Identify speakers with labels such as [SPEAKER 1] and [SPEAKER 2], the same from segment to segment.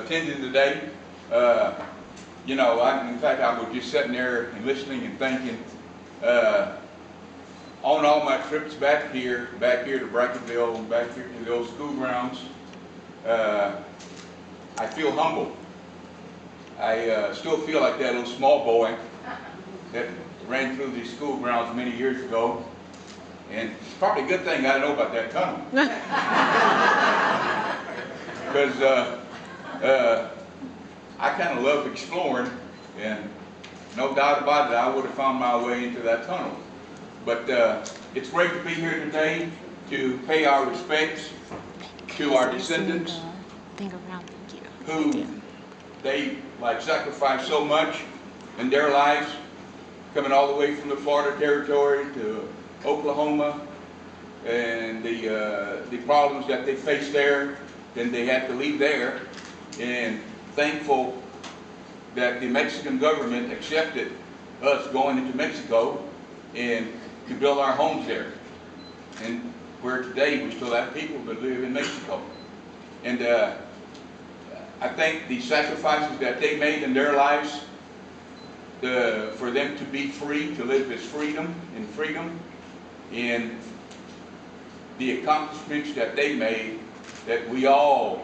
[SPEAKER 1] attending today. You know, in fact, I was just sitting there and listening and thinking, on all my trips back here to Brackettville, back here to the old school grounds, I feel humble. I still feel like that little small boy that ran through these school grounds many years ago. And it's probably a good thing I know about that tunnel. Because I kind of love exploring, and no doubt about it, I would have found my way into that tunnel. But it's great to be here today to pay our respects to our descendants who they sacrificed so much in their lives, coming all the way from the Florida Territory to Oklahoma, and the problems that they faced there. Then they had to leave there, and thankful that the Mexican government accepted us going into Mexico and to build our homes there. And where today we still have people that live in Mexico. And I think the sacrifices that they made in their lives for them to be free, to live as freedom, and the accomplishments that they made that we all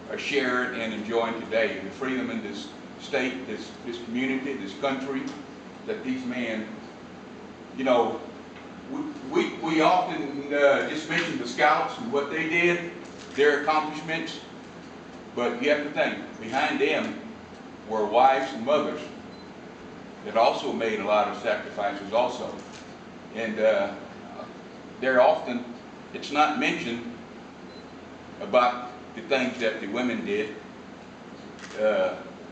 [SPEAKER 1] are sharing and enjoying today. The freedom in this state, this community, this country, that these men, you know, we often just mention the scouts and what they did, their accomplishments, but you have to think, behind them were wives and mothers that also made a lot of sacrifices also. And they're often, it's not mentioned about the things that the women did.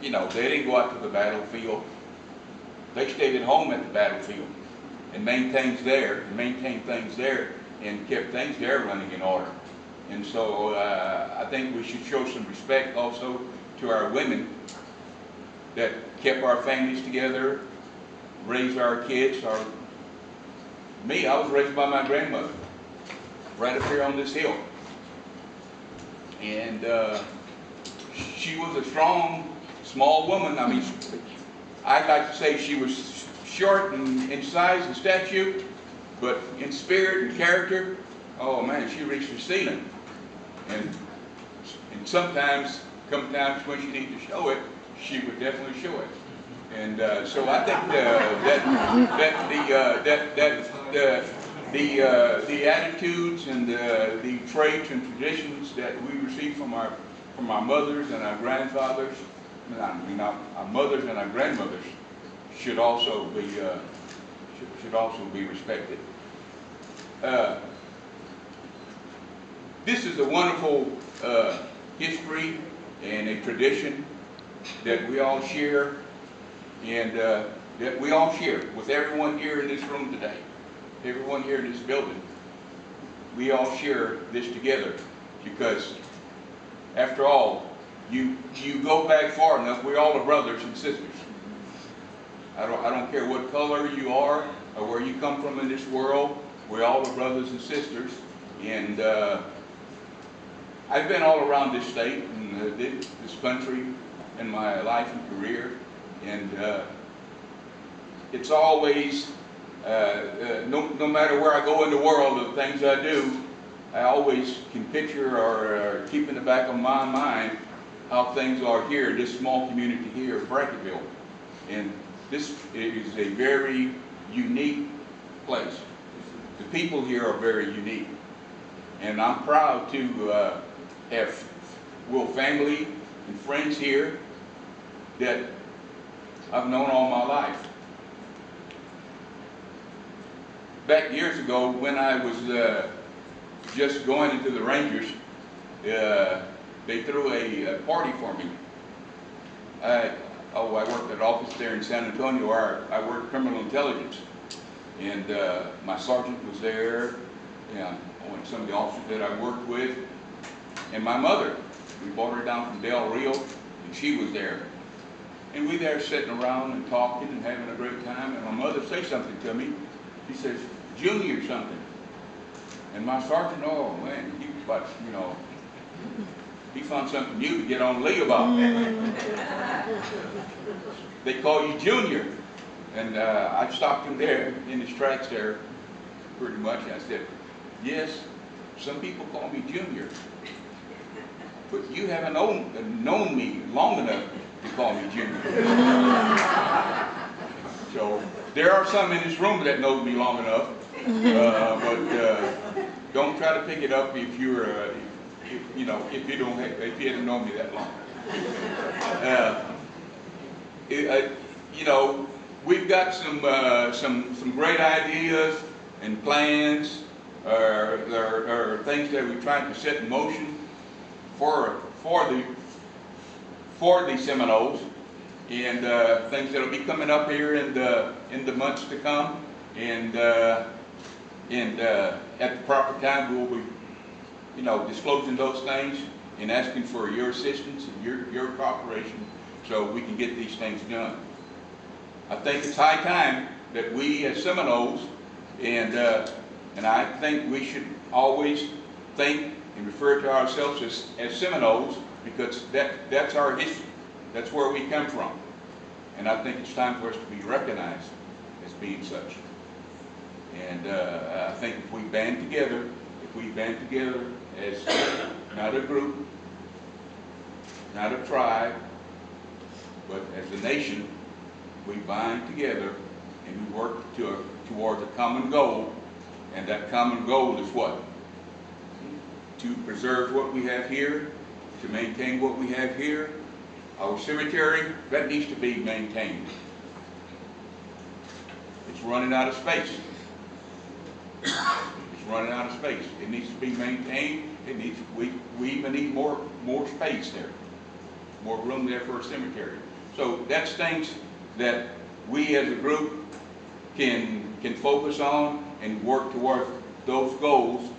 [SPEAKER 1] You know, they didn't go out to the battlefield. They stayed at home at the battlefield and maintained things there and kept things there running in order. And so I think we should show some respect also to our women that kept our families together, raised our kids. Me, I was raised by my grandmother right up here on this hill. And she was a strong, small woman. I mean, I'd like to say she was short in size and stature, but in spirit and character, oh man, she reached the ceiling. And sometimes, come times when she needed to show it, she would definitely show it. And so I think the attitudes and the traits and traditions that we receive from our mothers and our grandfathers, our mothers and our grandmothers, should also be respected. This is a wonderful history and a tradition that we all share, and that we all share with everyone here in this room today, everyone here in this building. We all share this together because, after all, you go back far enough, we're all brothers and sisters. I don't care what color you are or where you come from in this world, we're all brothers and sisters. And I've been all around this state and this country in my life and career, and it's always, no matter where I go in the world, the things I do, I always can picture or keep in the back of my mind how things are here in this small community here of Brackettville. And this is a very unique place. The people here are very unique. And I'm proud to have family and friends here that I've known all my life. Back years ago, when I was just going into the Rangers, they threw a party for me. I worked at an office there in San Antonio where I worked criminal intelligence. And my sergeant was there, and some of the officers that I worked with, and my mother. We brought her down from Del Rio, and she was there. And we there sitting around and talking and having a great time, and my mother said something to me. She says, "Junior something." And my sergeant, oh man, he was about, he found something new to get on Lee about. They call you Junior. And I stopped him there in his tracks there, pretty much. I said, yes, some people call me Junior, but you haven't known me long enough to call me Junior. So there are some in this room that know me long enough, but don't try to pick it up if you're, if you haven't known me that long. You know, we've got some great ideas and plans, or things that we're trying to set in motion for the Seminoles, and things that'll be coming up here in the months to come, and at the proper time we'll be, disclosing those things and asking for your assistance and your cooperation so we can get these things done. I think it's high time that we as Seminoles, and I think we should always think and refer to ourselves as Seminoles, because that's our history. That's where we come from. And I think it's time for us to be recognized as being such. And I think if we band together as not a group, not a tribe, but as a nation, we bind together and we work towards a common goal. And that common goal is what? To preserve what we have here, to maintain what we have here. Our cemetery, that needs to be maintained. It's running out of space. It's running out of space. It needs to be maintained. We even need more space there, more room there for a cemetery. So that's things that we as a group can focus on and work towards those goals,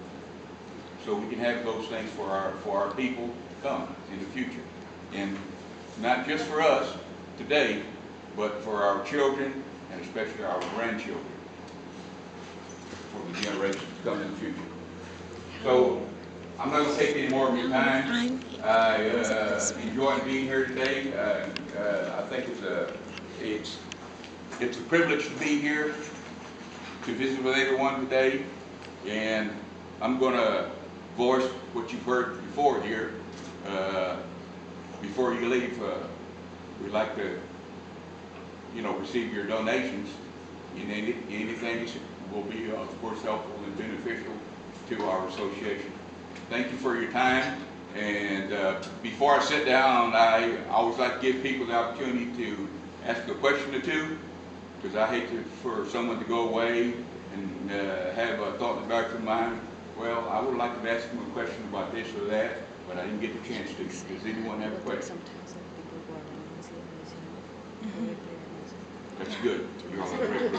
[SPEAKER 1] so we can have those things for our people to come in the future, and not just for us today, but for our children and especially our grandchildren, for the generations to come in the future. So I'm not going to take any more of your time. I enjoyed being here today. I think it's a privilege to be here to visit with everyone today, and I'm going to voice what you've heard before here. Before you leave, we'd like to, receive your donations. Anything will be, of course, helpful and beneficial to our association. Thank you for your time. And before I sit down, I always like to give people the opportunity to ask a question or two, because I hate for someone to go away and have a thought in the back of their mind, well, I would like to ask them a question about this or that, but I didn't get the chance to. Does anyone have a question? That's good. You're on a great